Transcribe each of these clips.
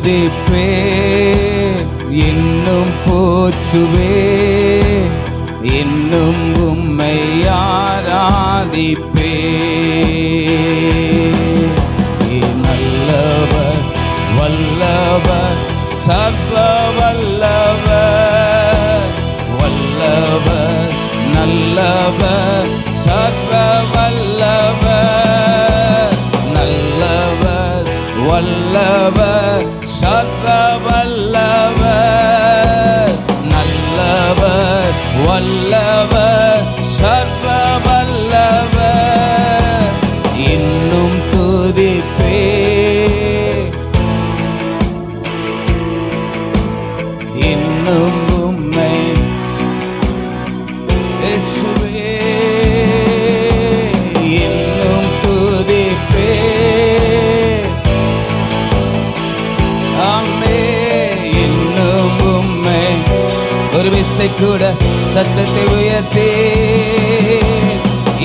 துதிப்பே, இன்னும் போற்றுவே, இன்னும் உம்மை ஆராதிப்பே. நல்லவர், வல்லவர், சர்வ வல்லவர், வல்லவர், நல்லவர், சர்வ வல்லவர், நல்லவர், வல்லவர், சர்வ வல்லவர், நல்லவர், வல்லவர், சர்வ வல்லவர், இன்னும் துதிப்பே, இன்னும் உம்மை இயேசுவே, இன்னும் துதிப்பே. ஆமே, இன்னும் உம்மை. ஒரு விசை கூட சத்தத்தை உயர்த்தி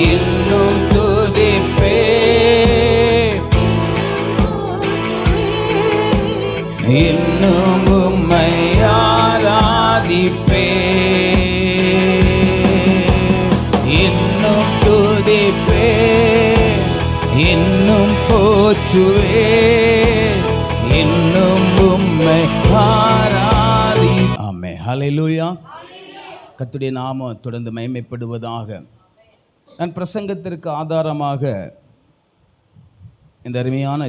இன்னும் துதிப்பே, இன்னும் உம்மை ஆராதிப்பே, இன்னும் துதிப்பே, இன்னும் போற்றுவே, இன்னும் உம்மை ஆராதி. ஆமென். ஹல்லேலூயா. கர்த்தருடைய நாமம் தொடர்ந்து மகிமைப்படுவதாக. நான் பிரசங்கத்திற்கு ஆதாரமாக இந்த அருமையான